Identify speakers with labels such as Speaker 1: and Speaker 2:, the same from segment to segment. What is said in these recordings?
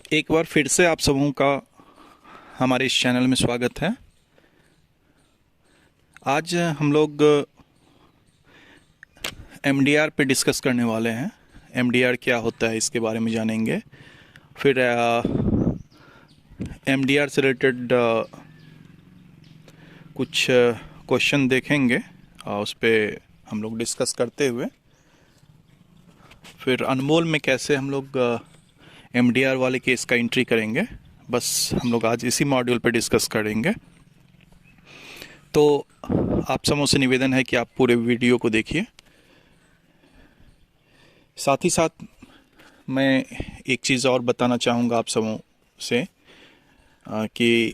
Speaker 1: एक बार फिर से आप सबों का हमारे इस चैनल में स्वागत है। आज हम लोग एमडीआर पे डिस्कस करने वाले हैं। एमडीआर क्या होता है इसके बारे में जानेंगे। फिर एमडीआर से रिलेटेड कुछ क्वेश्चन देखेंगे और उस पर हम लोग डिस्कस करते हुए फिर अनमोल में कैसे हम लोग एमडीआर वाले केस का एंट्री करेंगे। बस हम लोग आज इसी मॉड्यूल पे डिस्कस करेंगे। तो आप सबों से निवेदन है कि आप पूरे वीडियो को देखिए। साथ ही साथ मैं एक चीज़ और बताना चाहूँगा आप सबों से कि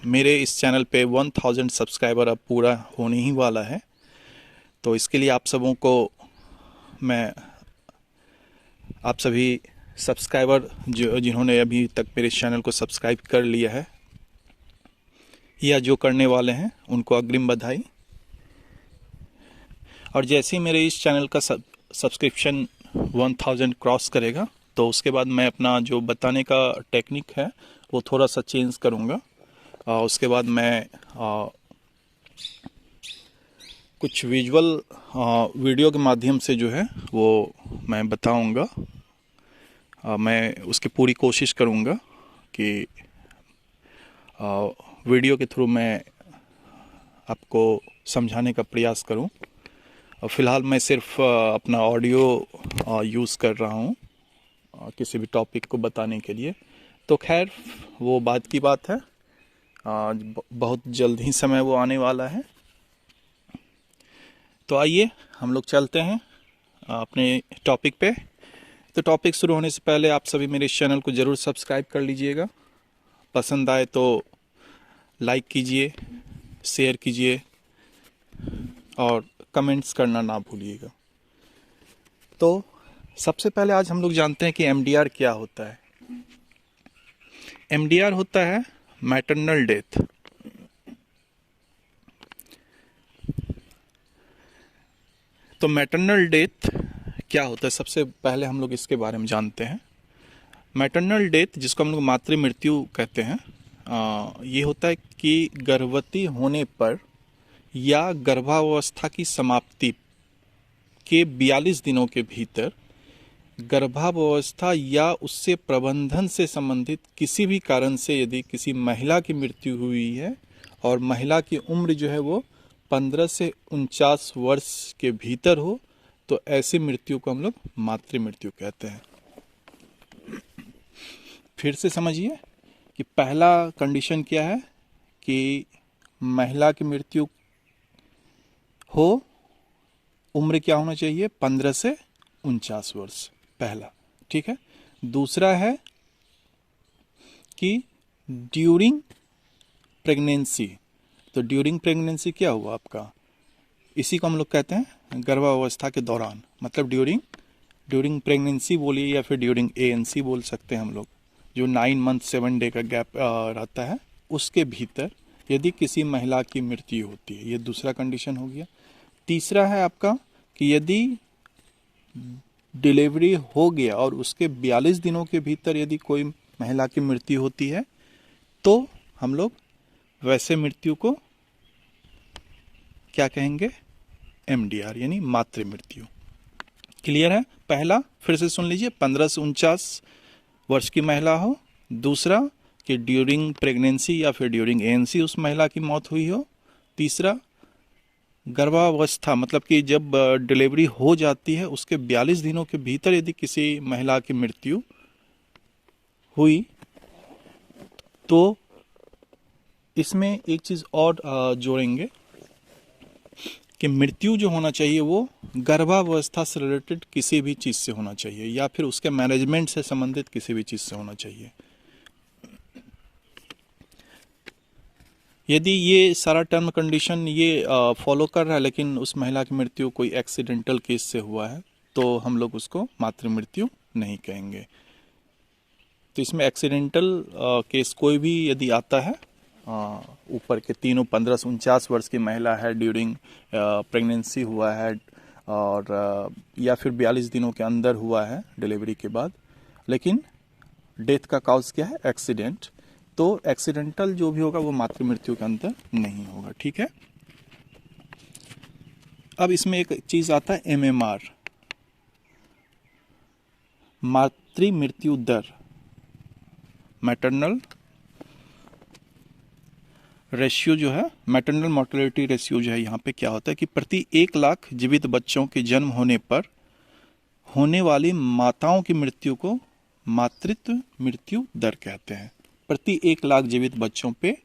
Speaker 1: मेरे इस चैनल पे 1000 सब्सक्राइबर अब पूरा होने ही वाला है। तो इसके लिए आप सबों को मैं आप सभी सब्सक्राइबर जिन्होंने अभी तक मेरे चैनल को सब्सक्राइब कर लिया है या जो करने वाले हैं उनको अग्रिम बधाई। और जैसे ही मेरे इस चैनल का सब्सक्रिप्शन 1000 क्रॉस करेगा तो उसके बाद मैं अपना जो बताने का टेक्निक है वो थोड़ा सा चेंज करूँगा। उसके बाद मैं कुछ विजुअल वीडियो के माध्यम से जो है वो मैं बताऊँगा। मैं उसकी पूरी कोशिश करूँगा कि वीडियो के थ्रू मैं आपको समझाने का प्रयास करूँ। फ़िलहाल मैं सिर्फ अपना ऑडियो यूज़ कर रहा हूँ किसी भी टॉपिक को बताने के लिए। तो खैर वो बात की बात है, बहुत जल्द ही समय वो आने वाला है। तो आइए हम लोग चलते हैं अपने टॉपिक पे। तो टॉपिक शुरू होने से पहले आप सभी मेरे इस चैनल को ज़रूर सब्सक्राइब कर लीजिएगा। पसंद आए तो लाइक कीजिए, शेयर कीजिए और कमेंट्स करना ना भूलिएगा। तो सबसे पहले आज हम लोग जानते हैं कि एमडीआर क्या होता है। एमडीआर होता है मैटरनल डेथ। तो मैटरनल डेथ क्या होता है, सबसे पहले हम लोग इसके बारे में जानते हैं। मैटरनल डेथ, जिसको हम लोग मातृ मृत्यु कहते हैं, ये होता है कि गर्भवती होने पर या गर्भावस्था की समाप्ति के 42 दिनों के भीतर गर्भावस्था या उससे प्रबंधन से संबंधित किसी भी कारण से यदि किसी महिला की मृत्यु हुई है और महिला की उम्र जो है वो 15 से 49 वर्ष के भीतर हो तो ऐसी मृत्यु को हम लोग मातृ मृत्यु कहते हैं। फिर से समझिए कि पहला कंडीशन क्या है कि महिला की मृत्यु हो, उम्र क्या होना चाहिए, 15 से 49 वर्ष, पहला। ठीक है। दूसरा है कि ड्यूरिंग प्रेगनेंसी। तो ड्यूरिंग प्रेगनेंसी क्या हुआ आपका, इसी को हम लोग कहते हैं गर्भावस्था के दौरान, मतलब ड्यूरिंग प्रेगनेंसी बोलिए या फिर ड्यूरिंग एएनसी बोल सकते हैं हम लोग, जो 9 मंथ 7 डे का गैप रहता है उसके भीतर यदि किसी महिला की मृत्यु होती है, ये दूसरा कंडीशन हो गया। तीसरा है आपका कि यदि डिलीवरी हो गया और उसके 42 दिनों के भीतर यदि कोई महिला की मृत्यु होती है तो हम लोग वैसे मृत्यु को क्या कहेंगे, एमडीआर यानी मातृ मृत्यु। क्लियर है। पहला फिर से सुन लीजिए, 15 से 49 वर्ष की महिला हो। दूसरा कि ड्यूरिंग प्रेगनेंसी या फिर ड्यूरिंग एएनसी उस महिला की मौत हुई हो। तीसरा गर्भावस्था, मतलब कि जब डिलीवरी हो जाती है उसके 42 दिनों के भीतर यदि किसी महिला की मृत्यु हुई तो इसमें एक चीज़ और जोड़ेंगे कि मृत्यु जो होना चाहिए वो गर्भावस्था से रिलेटेड किसी भी चीज़ से होना चाहिए या फिर उसके मैनेजमेंट से संबंधित किसी भी चीज़ से होना चाहिए। यदि ये सारा टर्म कंडीशन ये फॉलो कर रहा है लेकिन उस महिला की मृत्यु कोई एक्सीडेंटल केस से हुआ है तो हम लोग उसको मातृ मृत्यु नहीं कहेंगे। तो इसमें एक्सीडेंटल केस कोई भी यदि आता है, ऊपर के तीनों 15 से 49 वर्ष की महिला है, ड्यूरिंग प्रेगनेंसी हुआ है और या फिर 42 दिनों के अंदर हुआ है डिलीवरी के बाद, लेकिन डेथ का काउज क्या है? एक्सीडेंट। तो एक्सीडेंटल जो भी होगा वो मातृ मृत्यु के अंदर नहीं होगा। ठीक है। अब इसमें एक चीज आता है MMR, मातृ मृत्यु दर, मैटरनल रेशियो जो है, मैटरनल मोर्टेलिटी रेशियो जो है, यहाँ पे क्या होता है कि प्रति 1 लाख जीवित बच्चों के जन्म होने पर होने वाली माताओं की मृत्यु को मातृत्व मृत्यु दर कहते हैं। प्रति 1 लाख जीवित बच्चों पे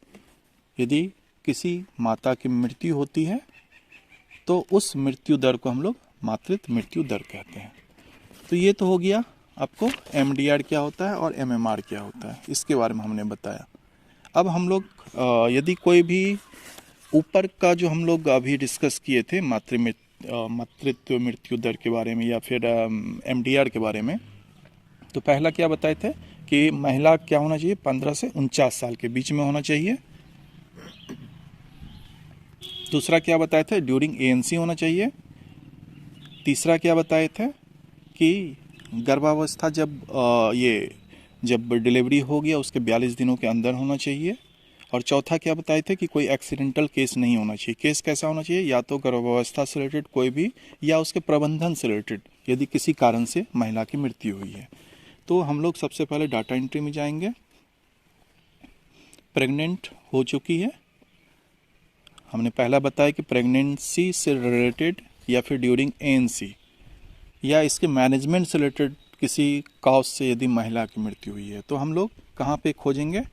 Speaker 1: यदि किसी माता की मृत्यु होती है तो उस मृत्यु दर को हम लोग मातृत्व मृत्यु दर कहते हैं। तो ये तो हो गया आपको MDR क्या होता है और MMR क्या होता है, इसके बारे में हमने बताया। अब हम लोग यदि कोई भी ऊपर का जो हम लोग अभी डिस्कस किए थे मातृत्व मृत्यु दर के बारे में या फिर MDR के बारे में, तो पहला क्या बताए थे कि महिला क्या होना चाहिए? 15 से 49 साल के बीच में होना चाहिए। दूसरा क्या बताए थे? ड्यूरिंग ANC होना चाहिए। तीसरा क्या बताए थे कि गर्भावस्था जब डिलीवरी हो गया उसके 42 दिनों के अंदर होना चाहिए। और चौथा क्या बताए थे कि कोई एक्सीडेंटल केस नहीं होना चाहिए। केस कैसा होना चाहिए? या तो गर्भावस्था से रिलेटेड कोई भी, या उसके प्रबंधन से रिलेटेड यदि किसी कारण से महिला की मृत्यु हुई है। तो हम लोग सबसे पहले डाटा एंट्री में जाएंगे। प्रेग्नेंट हो चुकी है, हमने पहला बताया कि प्रेगनेंसी से रिलेटेड या फिर ड्यूरिंग ANC या इसके मैनेजमेंट से रिलेटेड किसी कॉज से यदि महिला की मृत्यु हुई है तो हम लोग कहाँ पे खोजेंगे?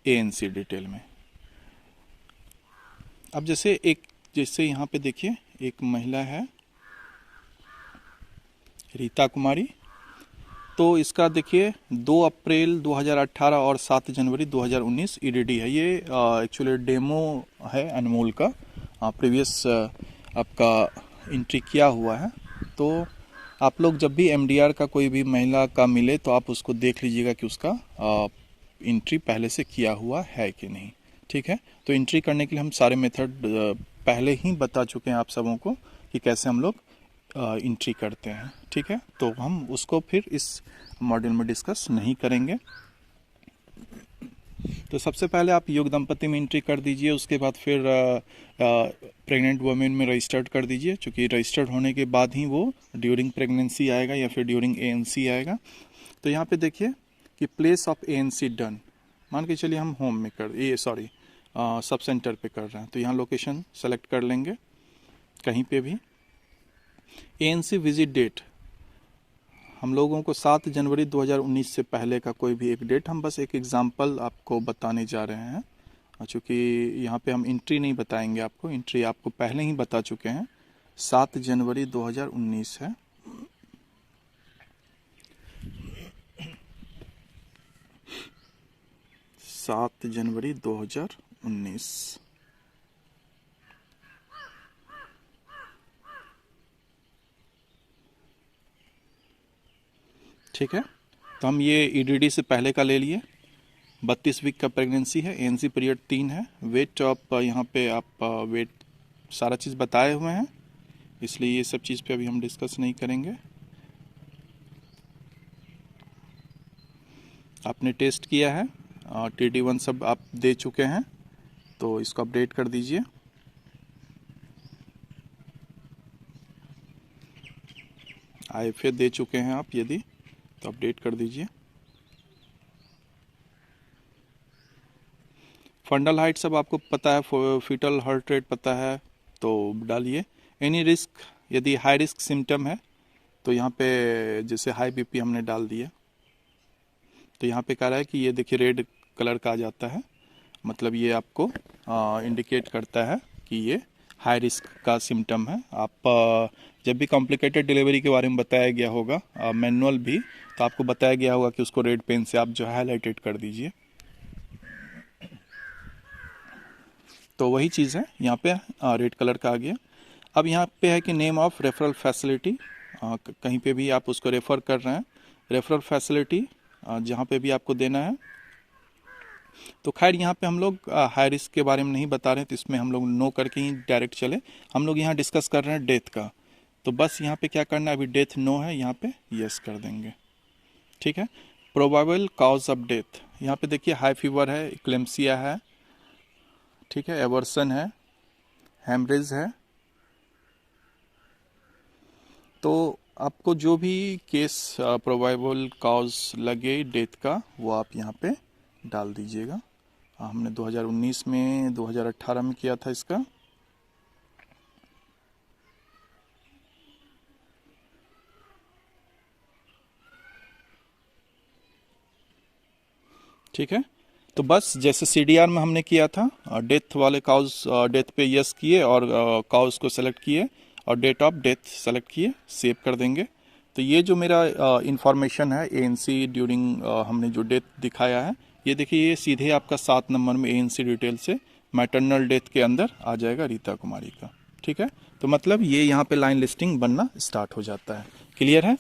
Speaker 1: ANC डिटेल में। अब जैसे यहाँ पे देखिए एक महिला है रीता कुमारी, तो इसका देखिए 2 अप्रैल 2018 और 7 जनवरी 2019 EDD है। ये एक्चुअली डेमो है अनमोल का, प्रीवियस आपका एंट्री किया हुआ है। तो आप लोग जब भी MDR का कोई भी महिला का मिले तो आप उसको देख लीजिएगा कि उसका एंट्री पहले से किया हुआ है कि नहीं। ठीक है। तो एंट्री करने के लिए हम सारे मेथड पहले ही बता चुके हैं आप सबों को कि कैसे हम लोग एंट्री करते हैं। ठीक है। तो हम उसको फिर इस मॉड्यूल में डिस्कस नहीं करेंगे। तो सबसे पहले आप योग दंपति में एंट्री कर दीजिए, उसके बाद फिर प्रेग्नेंट वुमेन में रजिस्टर्ड कर दीजिए, क्योंकि रजिस्टर्ड होने के बाद ही वो ड्यूरिंग प्रेगनेंसी आएगा या फिर ड्यूरिंग ANC आएगा। तो यहाँ पे देखिए कि प्लेस ऑफ ANC डन, मान के चलिए हम होम में सब सेंटर पे कर रहे हैं, तो यहाँ लोकेशन सेलेक्ट कर लेंगे कहीं पे भी। ANC विजिट डेट हम लोगों को 7 जनवरी 2019 से पहले का कोई भी एक डेट, हम बस एक एग्जांपल आपको बताने जा रहे हैं, चूँकि यहाँ पे हम एंट्री नहीं बताएंगे आपको, एंट्री आपको पहले ही बता चुके हैं। 7 जनवरी 2019 है। सात जनवरी 2019। ठीक है। तो हम ये EDD से पहले का ले लिए। 32 वीक का प्रेगनेंसी है, ANC पीरियड 3 है। वेट आप यहाँ पे आप वेट सारा चीज़ बताए हुए हैं, इसलिए ये सब चीज़ पे अभी हम डिस्कस नहीं करेंगे। आपने टेस्ट किया है, TD1 सब आप दे चुके हैं, तो इसको अपडेट कर दीजिए। IFA दे चुके हैं आप यदि, तो अपडेट कर दीजिए। फंडल हाइट सब आपको पता है, फीटल हार्ट रेट पता है, तो डालिए। एनी रिस्क, यदि हाई रिस्क सिम्टम है तो यहाँ पे जैसे हाई BP हमने डाल दिया, तो यहाँ पे कह रहा है कि ये देखिए रेड कलर का आ जाता है, मतलब ये आपको इंडिकेट करता है कि ये हाई रिस्क का सिम्टम है। आप जब भी कॉम्प्लिकेटेड डिलीवरी के बारे में बताया गया होगा मैनुअल भी, तो आपको बताया गया होगा कि उसको रेड पेन से आप जो हाईलाइटेड कर दीजिए। तो वही चीज़ है, यहाँ पे रेड कलर का आ गया। अब यहाँ पे है कि नेम ऑफ रेफरल फैसिलिटी, कहीं पे भी आप उसको रेफ़र कर रहे हैं, रेफरल फैसिलिटी जहाँ पे भी आपको देना है। तो खैर यहाँ पे हम लोग हाई रिस्क के बारे में नहीं बता रहे हैं, तो इसमें हम लोग नो करके ही डायरेक्ट चले। हम लोग यहाँ डिस्कस कर रहे हैं डेथ का, तो बस यहाँ पे क्या करना है, अभी डेथ नो है, यहाँ पे यस कर देंगे। ठीक है। प्रोबेबल कॉज ऑफ डेथ, यहाँ पे देखिए हाई फीवर है, इक्लेम्सिया है, ठीक है, एवर्सन है, हेमरेज है। तो आपको जो भी केस प्रोबेबल कॉज लगे डेथ का वो आप यहाँ पे डाल दीजिएगा। हमने 2019 में 2018 में किया था इसका। ठीक है, तो बस जैसे सीडीआर में हमने किया था, डेथ वाले काउज, डेथ पे यस किए और काउज को सेलेक्ट किए और डेट ऑफ डेथ सेलेक्ट किए, सेव कर देंगे। तो ये जो मेरा इंफॉर्मेशन है एएनसी ड्यूरिंग हमने जो डेथ दिखाया है, ये देखिए ये सीधे आपका 7 नंबर में एएनसी डिटेल से मैटरनल डेथ के अंदर आ जाएगा रीता कुमारी का। ठीक है, तो मतलब ये यहाँ पे लाइन लिस्टिंग बनना स्टार्ट हो जाता है। क्लियर है?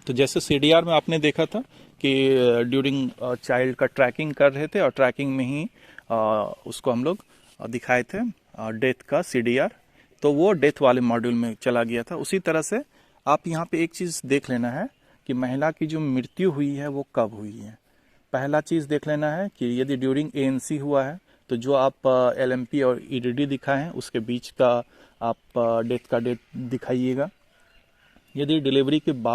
Speaker 1: तो जैसे सीडीआर में आपने देखा था कि ड्यूरिंग चाइल्ड का ट्रैकिंग कर रहे थे और ट्रैकिंग में ही उसको हम लोग दिखाए थे डेथ का सीडीआर, तो वो डेथ वाले मॉड्यूल में चला गया था। उसी तरह से आप यहाँ पे एक चीज़ देख लेना है कि महिला की जो मृत्यु हुई है वो कब हुई है। पहला चीज़ देख लेना है कि यदि ड्यूरिंग एएनसी हुआ है तो जो आप एलएमपी और ईडीडी दिखाए हैं उसके बीच का आप डेथ का डेट दिखाइएगा। यदि डिलीवरी के बाद